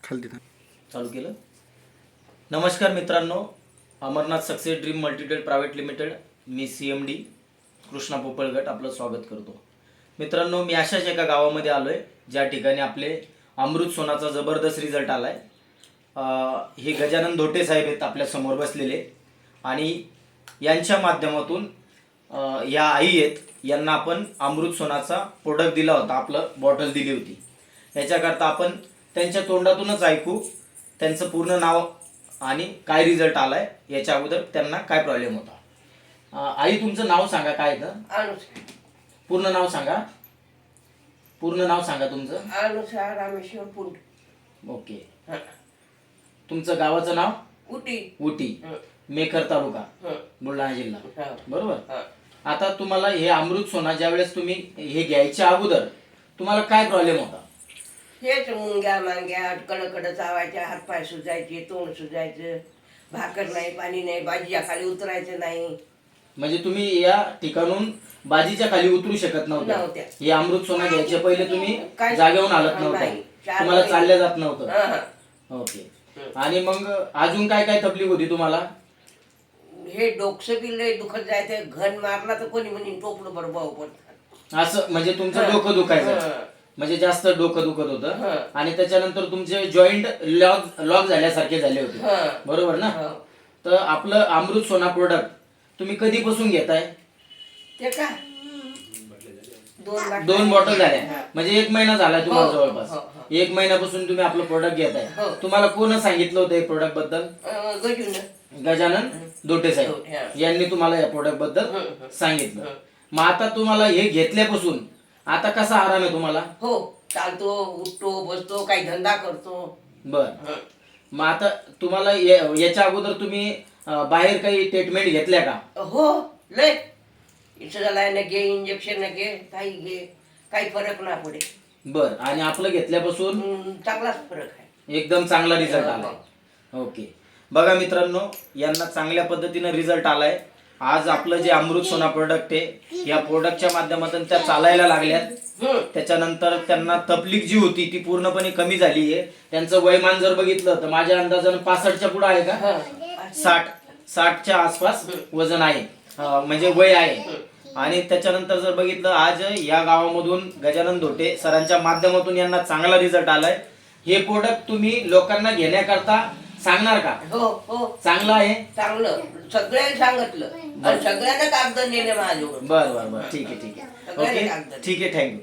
खाली चालू केलं. नमस्कार मित्रांनो, Amarnath success dream multitrade private limited, मी CMD कृष्णा पोपळगट आपलं स्वागत करतो. मित्रांनो, मी अशाच एका गावामध्ये आलोय ज्या ठिकाणी आपले अमृत सोनाचा जबरदस्त रिझल्ट आलाय. हे गजानन धोटे साहेब आहेत आपल्या समोर बसलेले, आणि यांच्या माध्यमातून या आई आहेत, यांना आपण अमृत सोनाचा प्रोडक्ट दिला होता, आपलं बॉटल दिली होती. याच्याकरता आपण त्यांच्या तोंडातूनच ऐकू त्यांचं पूर्ण नाव आणि काय रिझल्ट आलाय. याच्या अगोदर त्यांना काय प्रॉब्लेम होता. आई, तुमचं नाव सांगा. काय आहे पूर्ण नाव सांगा. पूर्ण नाव सांगा तुमचं. अनुषा रामेश्वर पुंड. ओके. तुमचं गावाचं नाव? उटी, मेखर तालुका, बुलढाणा जिल्हा, बरोबर. आता तुम्हाला हे अमृत सोना ज्यावेळेस तुम्ही हे घ्यायच्या अगोदर तुम्हाला काय प्रॉब्लेम होता? हेच मुंग्या मांग्या कडकड चावायच्या, हातपाय सुजायचे, तोंड सुजायचं, भाकर नाही, पाणी नाही, बाजीच्या खाली उतरायचं नाही. म्हणजे तुम्ही या ठिकाणून बाजीच्या खाली उतरू शकत नव्हत्या. हे अमृत सोना घ्यायच्या पहिले तुम्ही जागेवरून हालत नव्हता, तुम्हाला चालल्या जात नव्हतं. ओके. आणि मग अजून काय काय तकलीफ होती तुम्हाला? हे डोकं बिल दुखत जायचं, घन मारला तर कोणी म्हणे टोपलं बरोबर पडतं. असं म्हणजे तुमचं डोकं दुखायचं, म्हणजे जास्त डोकं दुखत होतं. आणि त्याच्यानंतर तुमचे जॉईंट लॉक झाल्यासारखे झाले होते, बरोबर ना. तर आपलं अमृत सोना प्रोडक्ट तुम्ही कधीपासून घेताय? ते का 2 बॉटल झाल्या, म्हणजे 1 महिना झालाय तुम्हाला जवळपास. 1 महिन्यापासून तुम्ही आपलं प्रोडक्ट घेताय. तुम्हाला कोण सांगितलं होतं हे प्रोडक्ट बद्दल? गजानन धोटे साहेब यांनी तुम्हाला या प्रोडक्ट बद्दल सांगितलं. मग आता तुम्हाला हे घेतल्यापासून आता कसा आराम आहे तुम्हाला? हो, चालतो, उठतो, बसतो, काही धंदा करतो. बर. मग आता तुम्हाला याच्या अगोदर तुम्ही बाहेर काही ट्रीटमेंट घेतल्या का? हो, लय इन्सुलिन घे, इंजेक्शन घे, काही घे, काही फरक ना पडे. बर. आणि आपलं घेतल्यापासून चांगलाच फरक आहे, एकदम चांगला रिझल्ट आलाय. ओके. बघा मित्रांनो, यांना चांगल्या पद्धतीने रिझल्ट आलाय. आज आपलं जे अमृत सोना प्रोडक्ट आहे, या प्रोडक्टच्या माध्यमातून त्या चालायला लागल्यात. त्याच्यानंतर त्यांना तकलीफ जी होती ती पूर्णपणे कमी झाली आहे. त्यांचं वयमान जर बघितलं तर माझ्या अंदाजानं 65च्या पुढे आहे का? 60च्या आसपास वजन आहे, म्हणजे वय आहे. आणि त्याच्यानंतर जर बघितलं, आज या गावामधून गजानन धोटे सरांच्या माध्यमातून यांना चांगला रिझल्ट आलाय. हे प्रोडक्ट तुम्ही लोकांना घेण्याकरता सांगणार का? हो हो, चांगलं आहे, चांगलं. सगळ्यांनी सांगितलं, सगळ्यांना कागद नेले माझ्यावर. बरं बरं बरं, ठीक आहे. ओके, ठीक आहे, थँक्यू.